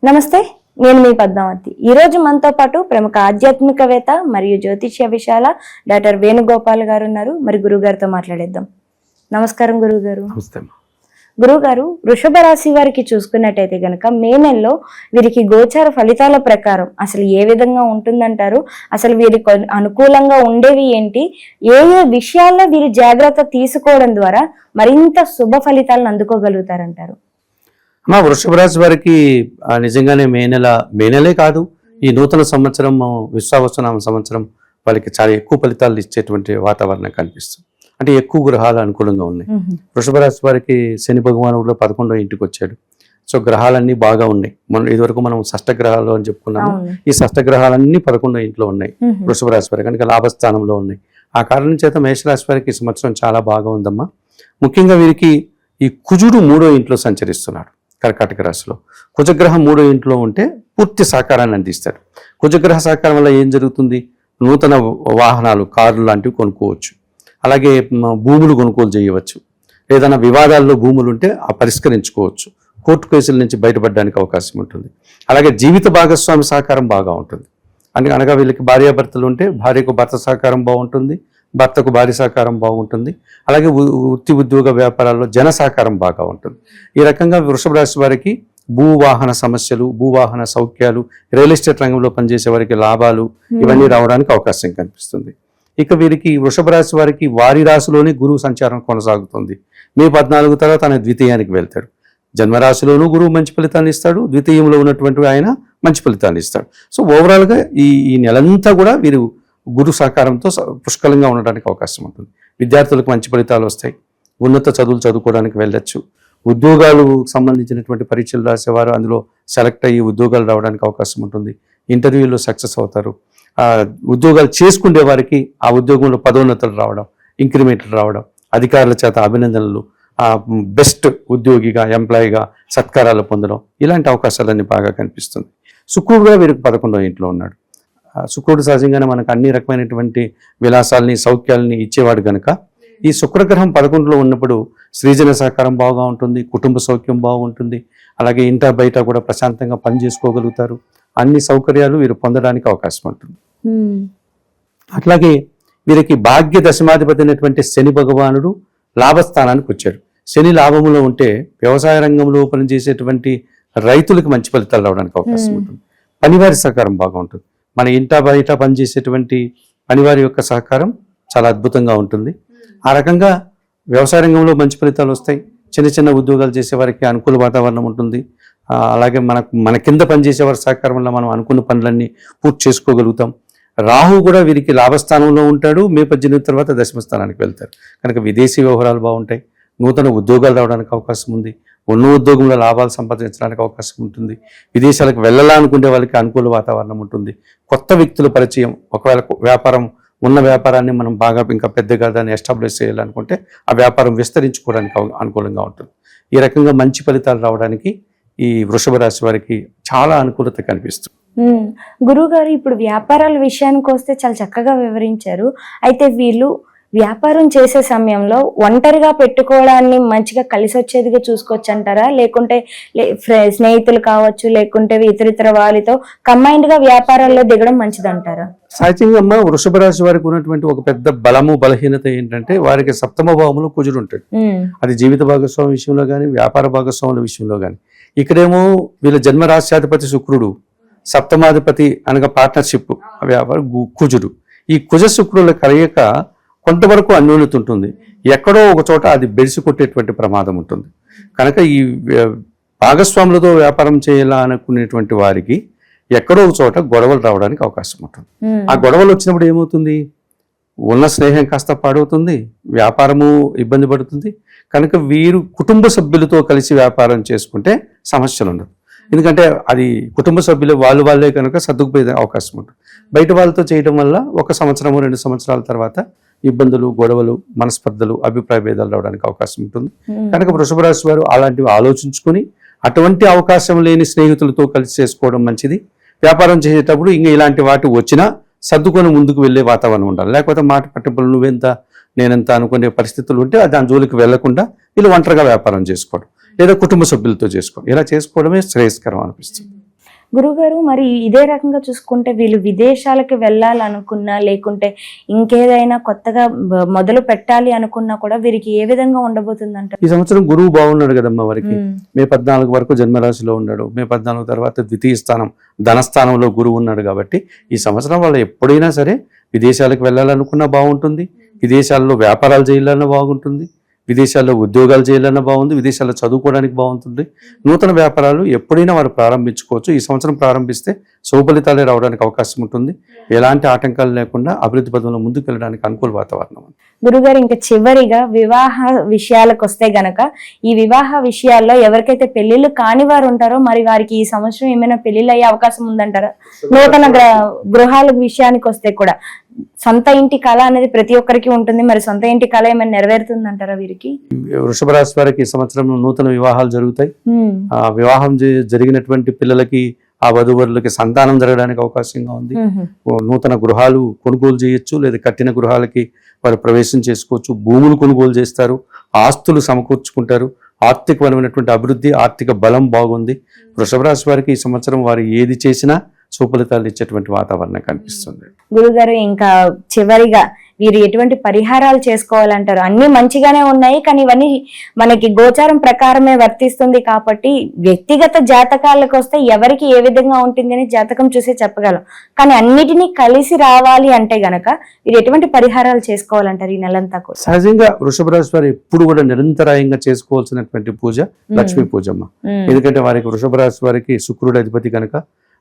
నమస్తే, నేను మీ పద్మావతి. ఈరోజు మనతో పాటు ప్రముఖ ఆధ్యాత్మికవేత్త మరియు జ్యోతిష్య విశాల డాక్టర్ వేణుగోపాల్ గారు ఉన్నారు. మరి గురుగారితో మాట్లాడేద్దాం. నమస్కారం గురుగారు. గురుగారు, వృషభ రాశి వారికి చూసుకున్నట్టయితే గనక మే నెలలో వీరికి గోచార ఫలితాల ప్రకారం అసలు ఏ విధంగా ఉంటుందంటారు? అసలు వీరికి అనుకూలంగా ఉండేవి ఏంటి? ఏ ఏ విషయాల్లో వీరు జాగ్రత్త తీసుకోవడం ద్వారా మరింత శుభ ఫలితాలను అందుకోగలుగుతారంటారు? వృషభ రాశి వారికి నిజంగానే మే నెలే కాదు, ఈ నూతన సంవత్సరం విశ్వావసనామ సంవత్సరం వాళ్ళకి చాలా ఎక్కువ ఫలితాలు ఇచ్చేటువంటి వాతావరణం కనిపిస్తుంది. అంటే ఎక్కువ గ్రహాలు అనుకూలంగా ఉన్నాయి. వృషభ రాశి వారికి శని భగవానుడు 11వ ఇంటికి వచ్చాడు. సో గ్రహాలన్నీ బాగా ఉన్నాయి. ఇదివరకు మనం షష్టగ్రహాలు అని చెప్పుకున్నాము. ఈ షష్టగ్రహాలన్నీ 11వ ఇంట్లో ఉన్నాయి వృషభ రాశి వారికి, కనుక లాభస్థానంలో ఉన్నాయి. ఆ కారణం చేత మేషరాశి వారికి ఈ సంవత్సరం చాలా బాగా ఉందమ్మా. ముఖ్యంగా వీరికి ఈ కుజుడు 3వ ఇంట్లో సంచరిస్తున్నాడు. కర్కాటక రాశిలో కుజగ్రహం 3వ ఇంట్లో ఉంటే పూర్తి సహకారాన్ని అందిస్తాడు. కుజగ్రహ సహకారం వల్ల ఏం జరుగుతుంది? నూతన వాహనాలు, కార్లు లాంటివి కొనుక్కోవచ్చు. అలాగే భూములు కొనుగోలు చేయవచ్చు. ఏదైనా వివాదాల్లో భూములు ఉంటే పరిష్కరించుకోవచ్చు. కోర్టు కేసుల నుంచి బయటపడడానికి అవకాశం ఉంటుంది. అలాగే జీవిత భాగస్వామి సహకారం బాగా ఉంటుంది. అనగా వీళ్ళకి భార్యాభర్తలు ఉంటే భార్యకు భర్త సహకారం బాగుంటుంది, భర్తకు భార్య సహకారం బాగుంటుంది. అలాగే వృత్తి ఉద్యోగ వ్యాపారాల్లో జన సహకారం బాగా ఉంటుంది. ఈ రకంగా వృషభ రాశి వారికి భూవాహన సమస్యలు, భూవాహన సౌఖ్యాలు, రియల్ ఎస్టేట్ రంగంలో పనిచేసే వారికి లాభాలు ఇవన్నీ రావడానికి అవకాశం కనిపిస్తుంది. ఇక వీరికి వృషభ రాశి వారికి వారి రాశిలోనే గురువు సంచారం కొనసాగుతుంది. మే 14 తర్వాత ఆయన ద్వితీయానికి వెళ్తాడు. జన్మరాశిలోనూ గురువు మంచి ఫలితాన్ని ఇస్తాడు, ద్వితీయంలో ఉన్నటువంటి ఆయన మంచి ఫలితాన్ని ఇస్తాడు. సో ఓవరాల్గా ఈ నెలంతా కూడా వీరు గురు సహకారంతో పుష్కలంగా ఉండడానికి అవకాశం ఉంటుంది. విద్యార్థులకు మంచి ఫలితాలు వస్తాయి. ఉన్నత చదువులు చదువుకోవడానికి వెళ్ళొచ్చు. ఉద్యోగాలు సంబంధించినటువంటి పరీక్షలు రాసేవారు అందులో సెలెక్ట్ అయ్యి ఉద్యోగాలు రావడానికి అవకాశం ఉంటుంది. ఇంటర్వ్యూలో సక్సెస్ అవుతారు. ఉద్యోగాలు చేసుకునే వారికి ఆ ఉద్యోగంలో పదోన్నతులు రావడం, ఇంక్రిమెంట్లు రావడం, అధికారుల చేత అభినందనలు, బెస్ట్ ఉద్యోగిగా, ఎంప్లాయీగా సత్కారాలు పొందడం, ఇలాంటి అవకాశాలన్నీ బాగా కనిపిస్తుంది. శుక్రుడు కూడా వీరికి 11వ ఇంట్లో ఉన్నాడు. శుక్రుడు సహజంగానే మనకు అన్ని రకమైనటువంటి విలాసాలని, సౌఖ్యాలని ఇచ్చేవాడు కనుక ఈ శుక్రగ్రహం 11లో ఉన్నప్పుడు సృజన సహకారం బాగా ఉంటుంది, కుటుంబ సౌఖ్యం బాగుంటుంది. అలాగే ఇంట బయట కూడా ప్రశాంతంగా పని చేసుకోగలుగుతారు. అన్ని సౌకర్యాలు వీరు పొందడానికి అవకాశం ఉంటుంది. అట్లాగే వీరికి భాగ్య దశమాధిపతి అయినటువంటి శని భగవానుడు లాభస్థానానికి వచ్చాడు. శని లాభములో ఉంటే వ్యవసాయ రంగంలో పనిచేసేటువంటి రైతులకు మంచి ఫలితాలు రావడానికి అవకాశం ఉంటుంది. పనివారి సహకారం బాగా ఉంటుంది. మన ఇంట బయట పనిచేసేటువంటి పనివారి యొక్క సహకారం చాలా అద్భుతంగా ఉంటుంది. ఆ రకంగా వ్యవసాయ రంగంలో మంచి ఫలితాలు వస్తాయి. చిన్న చిన్న ఉద్యోగాలు చేసే వారికి అనుకూల వాతావరణం ఉంటుంది. అలాగే మన కింద పనిచేసే వారి సహకారం వల్ల మనం అనుకున్న పనులన్నీ పూర్తి చేసుకోగలుగుతాం. రాహు కూడా వీరికి లాభస్థానంలో ఉంటాడు. మే 18 తర్వాత దశమ స్థానానికి వెళ్తారు. కనుక విదేశీ వ్యవహారాలు బాగుంటాయి. నూతన ఉద్యోగాలు రావడానికి అవకాశం ఉంది. ఉన్న ఉద్యోగంలో లాభాలు సంపాదించడానికి అవకాశం ఉంటుంది. విదేశాలకు వెళ్ళాలనుకునే వాళ్ళకి అనుకూల వాతావరణం ఉంటుంది. కొత్త వ్యక్తుల పరిచయం, ఒకవేళ ఉన్న వ్యాపారాన్ని మనం బాగా ఇంకా పెద్దగా దాన్ని ఎస్టాబ్లిష్ చేయాలనుకుంటే ఆ వ్యాపారం విస్తరించుకోవడానికి అనుకూలంగా ఉంటుంది. ఈ రకంగా మంచి ఫలితాలు రావడానికి ఈ వృషభ రాశి వారికి చాలా అనుకూలత కనిపిస్తుంది. గురువుగారు, ఇప్పుడు వ్యాపారాల విషయానికి వస్తే చాలా చక్కగా వివరించారు. అయితే వీళ్ళు వ్యాపారం చేసే సమయంలో ఒంటరిగా పెట్టుకోవడాన్ని మంచిగా కలిసి వచ్చేదిగా చూసుకోవచ్చు అంటారా? లేకుంటే స్నేహితులు కావచ్చు, లేకుంటే ఇతరితర వారితో కంబైన్డ్ గా వ్యాపారాల్లో దిగడం మంచిదంటారా? సహజంగా వృషభ రాశి వారికి ఉన్నటువంటి ఒక పెద్ద బలము, బలహీనత ఏంటంటే వారికి 7వ భావంలో కుజుడు ఉంటాడు. అది జీవిత భాగస్వామి విషయంలో కానీ, వ్యాపార భాగస్వాముల విషయంలో కానీ. ఇక్కడేమో వీళ్ళ జన్మరాశ్యాధిపతి శుక్రుడు, సప్తమాధిపతి అనగా పార్ట్నర్షిప్ వ్యాపార కుజుడు. ఈ కుజ శుక్రుల కలయిక కొంతవరకు అన్యోన్యత ఉంటుంది. ఎక్కడో ఒక చోట అది బెడిసి కొట్టేటువంటి ప్రమాదం ఉంటుంది. కనుక ఈ భాగస్వాములతో వ్యాపారం చేయాలనుకునేటువంటి వారికి ఎక్కడో ఒక చోట గొడవలు రావడానికి అవకాశం ఉంటుంది. ఆ గొడవలు వచ్చినప్పుడు ఏమవుతుంది? ఉన్న స్నేహం కాస్త పాడవుతుంది, వ్యాపారము ఇబ్బంది పడుతుంది. కనుక వీరు కుటుంబ సభ్యులతో కలిసి వ్యాపారం చేసుకుంటే సమస్యలు ఉండదు. ఎందుకంటే అది కుటుంబ సభ్యులు వాళ్ళే కనుక సర్దుకుపోయే అవకాశం ఉంటుంది. బయట వాళ్ళతో చేయడం వల్ల 1 సంవత్సరము 2 సంవత్సరాల తర్వాత ఇబ్బందులు, గొడవలు, మనస్పర్ధలు, అభిప్రాయ భేదాలు రావడానికి అవకాశం ఉంటుంది. కనుక వృషభ రాశి వారు అలాంటివి ఆలోచించుకొని అటువంటి అవకాశం లేని స్నేహితులతో కలిసి చేసుకోవడం మంచిది. వ్యాపారం చేసేటప్పుడు ఇంకా ఇలాంటి వాటి వచ్చినా సర్దుకొని ముందుకు వెళ్ళే వాతావరణం ఉండాలి. లేకపోతే మాట పట్టింపులు నువ్వెంత నేనెంత అనుకునే పరిస్థితులు ఉంటే దాని జోలికి వెళ్లకుండా వీళ్ళు ఒంటరిగా వ్యాపారం చేసుకోవడం, లేదా కుటుంబ సభ్యులతో చేసుకోవడం, ఇలా చేసుకోవడమే శ్రేయస్కరం అనిపిస్తుంది. గురుగారు, మరి ఇదే రకంగా చూసుకుంటే వీళ్ళు విదేశాలకు వెళ్ళాలనుకున్నా లేకుంటే ఇంకేదైనా కొత్తగా మొదలు పెట్టాలి అనుకున్నా కూడా వీరికి ఏ విధంగా ఉండబోతుందంట? ఈ సంవత్సరం గురువు బాగున్నాడు కదమ్మా వారికి. మే 14 వరకు జన్మరాశిలో ఉన్నాడు. మే 14 తర్వాత ద్వితీయ స్థానం ధనస్థానంలో గురువు ఉన్నాడు కాబట్టి ఈ సంవత్సరం వాళ్ళు ఎప్పుడైనా సరే విదేశాలకు వెళ్ళాలనుకున్నా బాగుంటుంది, విదేశాల్లో వ్యాపారాలు చేయాలన్నా బాగుంటుంది, విదేశాల్లో ఉద్యోగాలు చేయాలన్నా బాగుంది, విదేశాల్లో చదువుకోవడానికి బాగుంటుంది. నూతన వ్యాపారాలు ఎప్పుడైనా వారు ప్రారంభించుకోవచ్చు. ఈ సంవత్సరం ప్రారంభిస్తే శుభఫలితాలే రావడానికి అవకాశం ఉంటుంది. ఎలాంటి ఆటంకాలు లేకుండా అభివృద్ధి పదంలో ముందుకు వెళ్ళడానికి అనుకూల వాతావరణం. గురుగారు, ఇంకా చివరిగా వివాహ విషయాలకు వస్తే గనక ఈ వివాహ విషయాల్లో ఎవరికైతే పెళ్లిళ్ళు కాని వారు ఉంటారో మరి వారికి ఈ సంవత్సరం ఏమైనా పెళ్లిళ్ళు అయ్యే అవకాశం ఉందంటారా? నూతన గృహాల విషయానికి వస్తే కూడా సొంత ఇంటి కళ అనేది ప్రతి ఒక్కరికి ఉంటుంది. మరి సొంత ఇంటి కళ ఏమైనా నెరవేరుతుందంటారా వీరికి? వృషభ రాశి వారికి ఈ సంవత్సరం నూతన వివాహాలు జరుగుతాయి. ఆ వివాహం జరిగినటువంటి పిల్లలకి, ఆ వధూవరులకి సంతానం జరగడానికి అవకాశంగా ఉంది. నూతన గృహాలు కొనుగోలు చేయొచ్చు, లేదా కట్టిన గృహాలకి వారు ప్రవేశం చేసుకోవచ్చు. భూములు కొనుగోలు చేస్తారు, ఆస్తులు సమకూర్చుకుంటారు. ఆర్థికపరమైనటువంటి అభివృద్ధి, ఆర్థిక బలం బాగుంది. వృషభ రాశి వారికి ఈ సంవత్సరం వారు ఏది చేసినా సుఫలితాలు ఇచ్చేటువంటి వాతావరణం కనిపిస్తుంది. గురుగారు, ఇంకా చివరిగా వీరు ఎటువంటి పరిహారాలు చేసుకోవాలంటారు? అన్ని మంచిగానే ఉన్నాయి, కానీ ఇవన్నీ మనకి గోచారం ప్రకారమే వర్తిస్తుంది కాబట్టి వ్యక్తిగత జాతకాలకు వస్తే ఎవరికి ఏ విధంగా ఉంటుంది అని జాతకం చూసి చెప్పగలం. కానీ అన్నిటినీ కలిసి రావాలి అంటే గనక వీరు ఎటువంటి పరిహారాలు చేసుకోవాలంటారు ఈ నెలంతా కూడా? సహజంగా వృషభ రాశి వారు ఎప్పుడు కూడా నిరంతరాయంగా చేసుకోవాల్సినటువంటి పూజ లక్ష్మీ పూజమ్మ. ఎందుకంటే వారికి వృషభ రాశి వారికి శుక్రుడు అధిపతి కనుక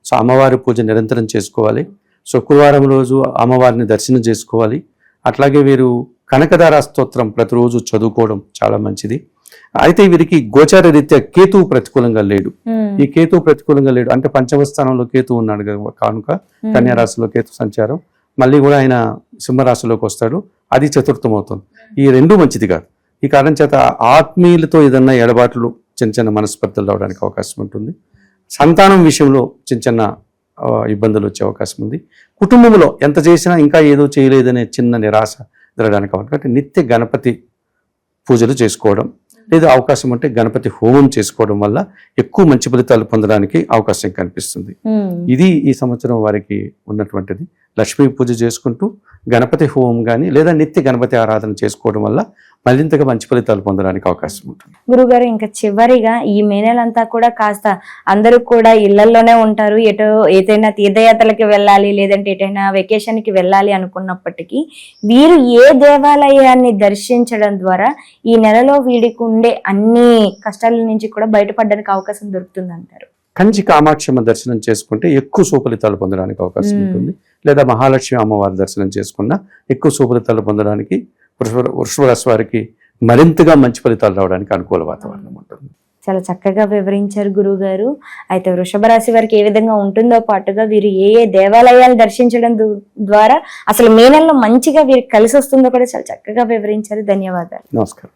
సో అమ్మవారి పూజ నిరంతరం చేసుకోవాలి. శుక్రవారం రోజు అమ్మవారిని దర్శనం చేసుకోవాలి. అట్లాగే వీరు కనకదార స్తోత్రం ప్రతిరోజు చదువుకోవడం చాలా మంచిది. అయితే వీరికి గోచార రీత్యా కేతువు ప్రతికూలంగా లేడు. ఈ కేతువు ప్రతికూలంగా లేడు అంటే పంచమ స్థానంలో కేతు ఉన్నాడు కనుక కన్యా రాశిలో కేతు సంచారం, మళ్ళీ కూడా ఆయన సింహరాశిలోకి వస్తాడు, అది చతుర్థం అవుతుంది. ఈ రెండు మంచిది కాదు. ఈ కారణం చేత ఆత్మీయులతో ఏదన్నా ఎడబాట్లు చిన్న చిన్న మనస్పర్ధలు రావడానికి అవకాశం ఉంటుంది. సంతానం విషయంలో చిన్న చిన్న ఇబ్బందులు వచ్చే అవకాశం ఉంది. కుటుంబంలో ఎంత చేసినా ఇంకా ఏదో చేయలేదనే చిన్న నిరాశ జరగడానికి అవకాశం. నిత్య గణపతి పూజలు చేసుకోవడం లేదా అవకాశం ఉంటే గణపతి హోమం చేసుకోవడం వల్ల ఎక్కువ మంచి ఫలితాలు పొందడానికి అవకాశం కనిపిస్తుంది. ఇది ఈ సంవత్సరం వారికి ఉన్నటువంటిది. లక్ష్మీ పూజ చేసుకుంటూ గణపతి హోమం కానీ లేదా నిత్య గణపతి ఆరాధన చేసుకోవడం వల్ల మరింతగా మంచి ఫలితాలు పొందడానికి అవకాశం ఉంటుంది. గురుగారు, ఇంకా చివరిగా ఈ మే నెలంతా కూడా కాస్త అందరూ కూడా ఇళ్లలోనే ఉంటారు. ఏదైనా తీర్థయాత్రలకి వెళ్ళాలి లేదంటే ఎటైనా వెకేషన్ కి వెళ్ళాలి అనుకున్నప్పటికీ వీరు ఏ దేవాలయాన్ని దర్శించడం ద్వారా ఈ నెలలో వీడికి ఉండే అన్ని కష్టాల నుంచి కూడా బయటపడడానికి అవకాశం దొరుకుతుంది అంటారు? కంచి కామాక్షమ్మ దర్శనం చేసుకుంటే ఎక్కువ సుఫలితాలు పొందడానికి అవకాశం ఉంటుంది. లేదా మహాలక్ష్మి అమ్మవారి దర్శనం చేసుకున్నా ఎక్కువ సుఫలితాలు పొందడానికి వృషభ రాశి వారికి మరింతగా మంచి ఫలితాలు రావడానికి అనుకూల వాతావరణం ఉంటుంది. చాలా చక్కగా వివరించారు గురువు గారు. అయితే వృషభ రాశి వారికి ఏ విధంగా ఉంటుందో పాటుగా వీరు ఏ ఏ దేవాలయాలు దర్శించడం ద్వారా అసలు మే నెలలో మంచిగా వీరికి కలిసి వస్తుందో కూడా చాలా చక్కగా వివరించారు. ధన్యవాదాలు. నమస్కారం.